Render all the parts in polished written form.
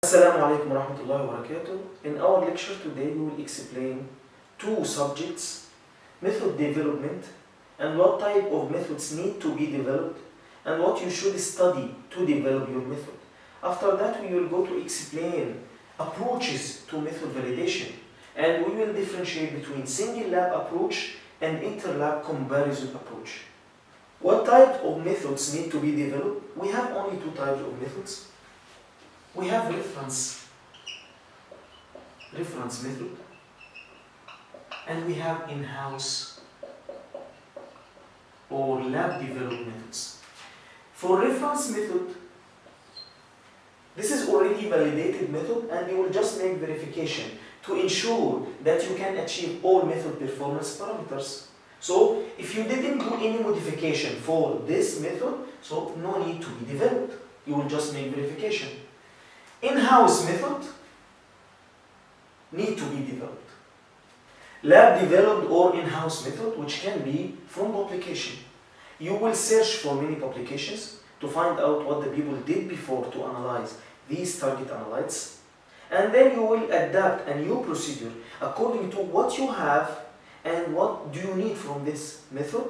Assalamu alaikum warahmatullahi wabarakatuh. In our lecture today we will explain two subjects, method development and what type of methods need to be developed and what you should study to develop your method. After that we will go to explain approaches to method validation and we will differentiate between single lab approach and inter-lab comparison approach. What type of methods need to be developed? We have only two types of methods. We have reference method and we have in-house or lab developed methods. For reference method, this is already validated method and you will just make verification to ensure that you can achieve all method performance parameters. So if you didn't do any modification for this method, so no need to be developed. You will just make verification. In-house method need to be developed. Lab developed or in-house method, which can be from publication. You will search for many publications to find out what the people did before to analyze these target analytes, and then you will adapt a new procedure according to what you have and what do you need from this method,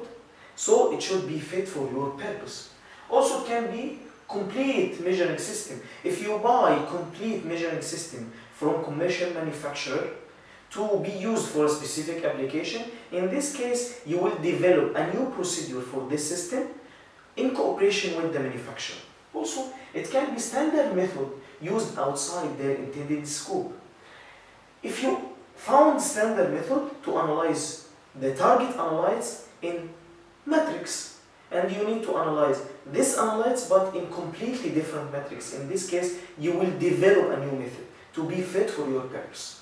so it should be fit for your purpose. Also, it can be complete measuring system. If you buy complete measuring system from commercial manufacturer to be used for a specific application, in this case you will develop a new procedure for this system in cooperation with the manufacturer. Also, it can be standard method used outside their intended scope. If you found standard method to analyze the target analytes in matrix, and you need to analyze this analytes but in completely different matrix. In this case, you will develop a new method to be fit for your purpose.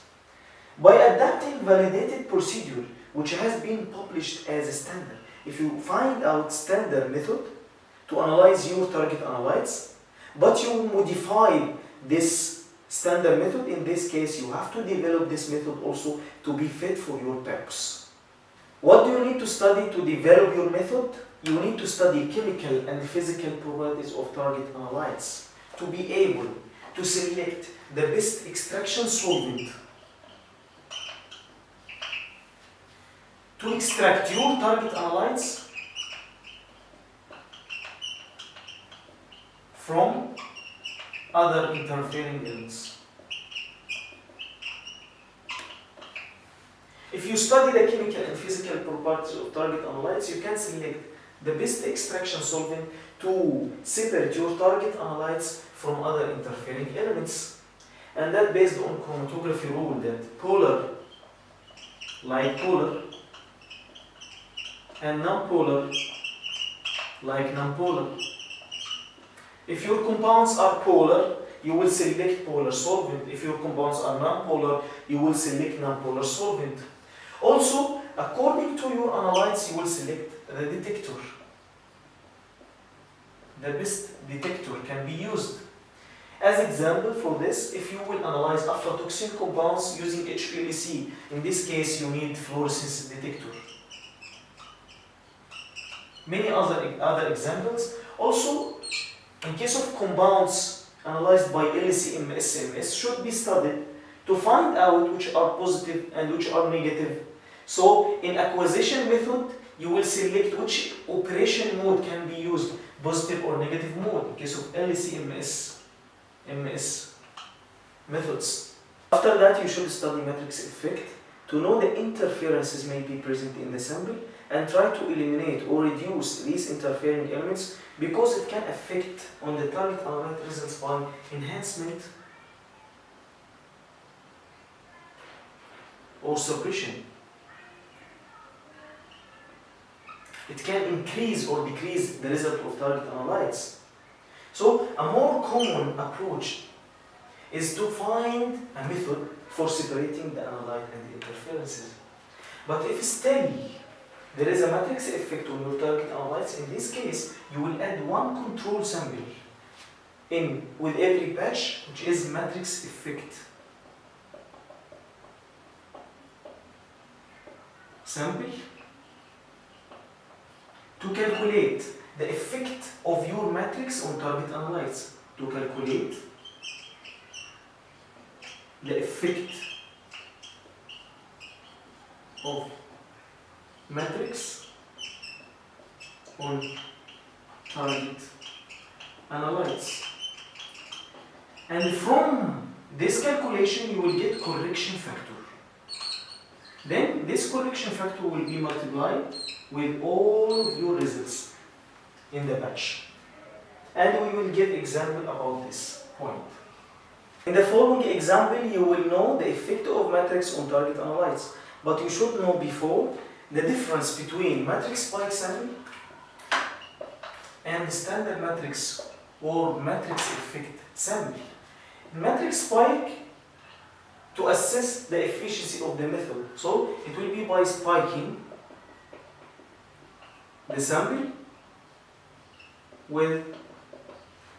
By adapting validated procedure which has been published as a standard, if you find out standard method to analyze your target analytes, but you modify this standard method, in this case you have to develop this method also to be fit for your purpose. What do you need to study to develop your method? You need to study chemical and physical properties of target analytes to be able to select the best extraction solvent to extract your target analytes from other interfering elements. If you study the chemical and physical properties of target analytes, you can select the best extraction solvent to separate your target analytes from other interfering elements. And that based on chromatography rule that polar like polar and non-polar like non-polar. If your compounds are polar, you will select polar solvent. If your compounds are non-polar, you will select non-polar solvent. Also, according to your analytes, you will select the detector. The best detector can be used. As example for this, if you will analyze aflatoxin compounds using HPLC, in this case you need fluorescence detector. Many other examples. Also, in case of compounds analyzed by LC-MS should be studied to find out which are positive and which are negative. So, in acquisition method, you will select which operation mode can be used, positive or negative mode, in case of LC-MS methods. After that, you should study matrix effect to know the interferences may be present in the sample and try to eliminate or reduce these interfering elements because it can affect on the target analyte results by enhancement or suppression. It can increase or decrease the result of target analytes. So a more common approach is to find a method for separating the analyte and the interferences. But if still there is a matrix effect on your target analytes, in this case you will add one control sample in with every batch, which is matrix effect sample, to calculate the effect of your matrix on target analytes, to calculate the effect of matrix on target analytes. And from this calculation you will get correction factor. Then this correction factor will be multiplied with all of your results in the batch. And we will give example about this point. In the following example, you will know the effect of matrix on target analytes. But you should know before the difference between matrix spike sample and standard matrix or matrix effect sample. Matrix spike to assess the efficiency of the method. So it will be by spiking the sample with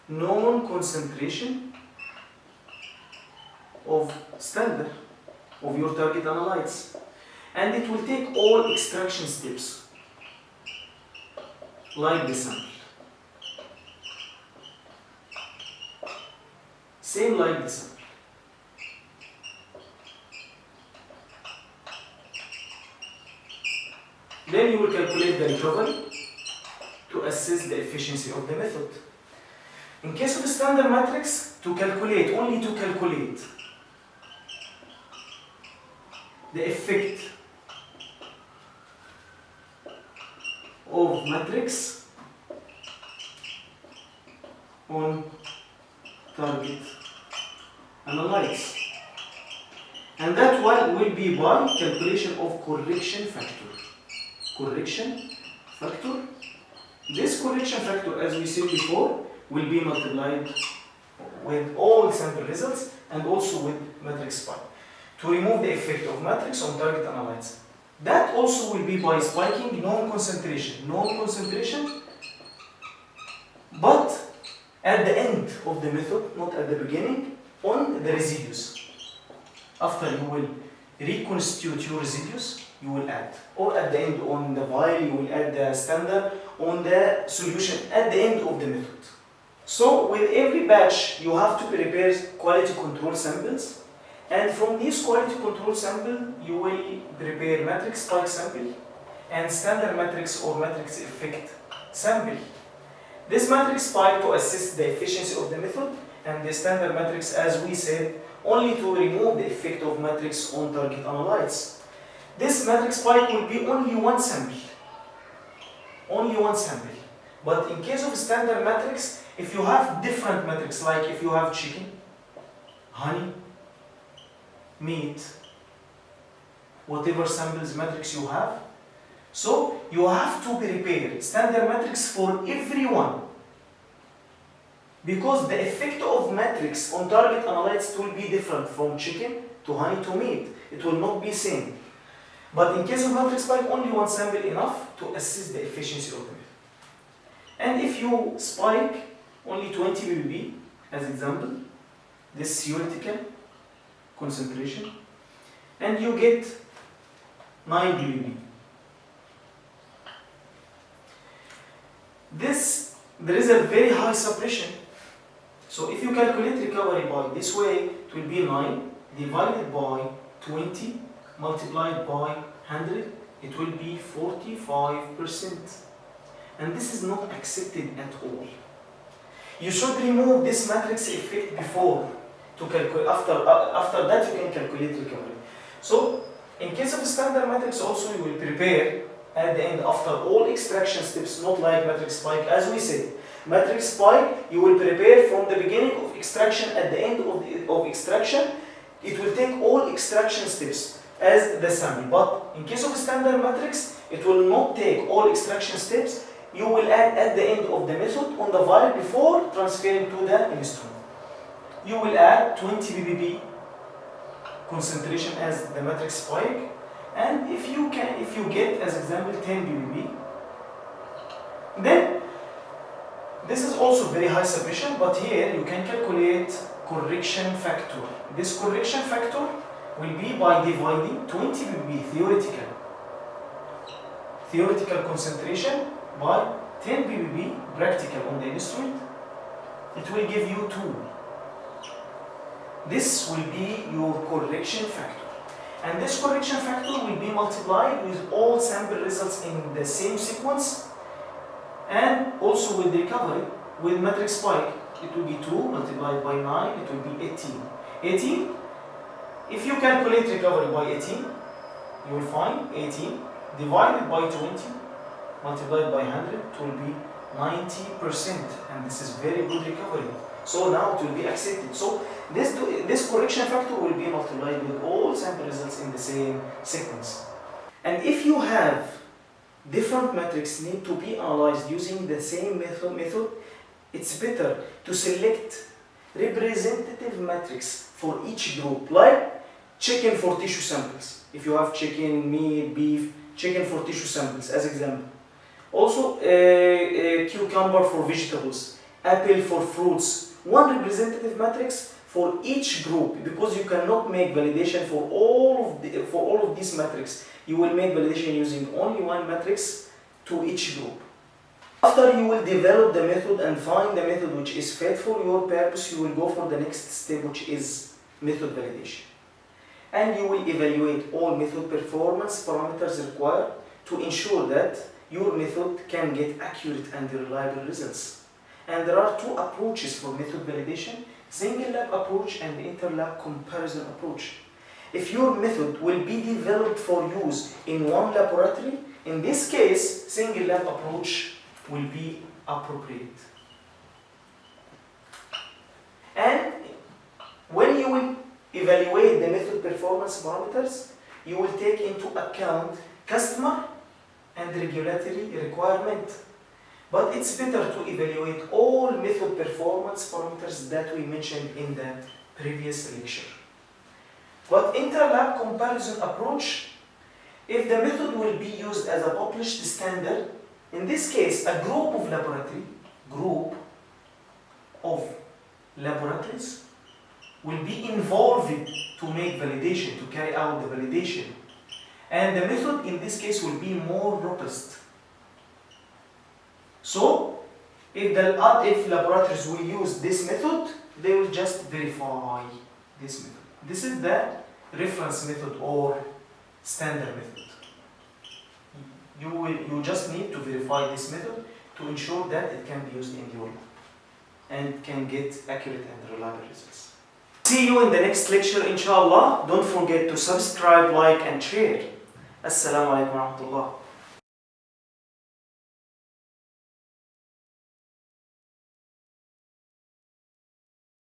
known concentration of standard of your target analytes, and it will take all extraction steps like the sample, same like the sample. Then you will calculate the recovery to assess the efficiency of the method. In case of a standard matrix, only to calculate the effect of matrix on target analytes. And that one will be by calculation of correction factor. Correction factor. This correction factor, as we said before, will be multiplied with all sample results and also with matrix spike to remove the effect of matrix on target analytes. That also will be by spiking known concentration, but at the end of the method, not at the beginning, on the residues. After you will reconstitute your residues, you will add, or at the end on the vial you will add the standard on the solution at the end of the method. So with every batch you have to prepare quality control samples, and from these quality control sample you will prepare matrix spike sample and standard matrix or matrix effect sample. This matrix spike to assess the efficiency of the method, and the standard matrix, as we said, only to remove the effect of matrix on target analytes. This matrix spike will be only one sample. But in case of standard matrix, if you have different matrix, like if you have chicken, honey, meat, whatever samples matrix you have, so you have to prepare standard matrix for everyone, because the effect of matrix on target analytes will be different from chicken to honey to meat. It will not be same. But in case of matrix spike, only one sample enough to assess the efficiency of the method. And if you spike only 20 ppb, as example, this theoretical concentration, and you get 9 ppb. There is a very high suppression. So if you calculate recovery by this way, it will be 9 divided by 20 multiplied by 100, it will be 45%. And this is not accepted at all. You should remove this matrix effect before to calculate. After that you can calculate recovery. So in case of standard matrix also you will prepare at the end after all extraction steps, not like matrix spike. As we said, matrix spike you will prepare from the beginning of extraction, at the end of extraction it will take all extraction steps as the sample. But in case of standard matrix, it will not take all extraction steps. You will add at the end of the method on the vial before transferring to the instrument. You will add 20 ppb concentration as the matrix spike, and if you get as example 10 ppb, then this is also very high suppression, but here you can calculate correction factor. This correction factor will be by dividing 20 ppb theoretical concentration by 10 ppb practical on the instrument. It will give you 2. This will be your correction factor. And this correction factor will be multiplied with all sample results in the same sequence, and also with the recovery with matrix spike. It will be 2 multiplied by 9, it will be 18. 18, if you calculate recovery by 18, you will find 18 divided by 20 multiplied by 100, it will be 90%, and this is very good recovery. So now it will be accepted. So this correction factor will be multiplied with all sample results in the same sequence. And if you have different metrics need to be analyzed using the same method, it's better to select representative metrics for each group, like chicken for tissue samples. If you have chicken, meat, beef, chicken for tissue samples as example. Also cucumber for vegetables, apple for fruits. One representative matrix for each group, because you cannot make validation for all of these metrics. You will make validation using only one matrix to each group. After you will develop the method and find the method which is fit for your purpose, you will go for the next step, which is method validation. And you will evaluate all method performance parameters required to ensure that your method can get accurate and reliable results. And there are two approaches for method validation: single lab approach and inter-lab comparison approach. If your method will be developed for use in one laboratory, in this case, single lab approach will be appropriate. And when you will evaluate the method performance parameters, you will take into account customer and regulatory requirement. But it's better to evaluate all method performance parameters that we mentioned in the previous lecture. But inter-lab comparison approach, if the method will be used as a published standard, in this case, a group of laboratories will be involved to make validation, to carry out the validation. And the method in this case will be more robust. So, if laboratories will use this method, they will just verify this method. This is the reference method or standard method. You just need to verify this method to ensure that it can be used in your lab and can get accurate and reliable results. See you in the next lecture, inshallah. Don't forget to subscribe, like and share. Assalamu alaikum wa rahmatullah.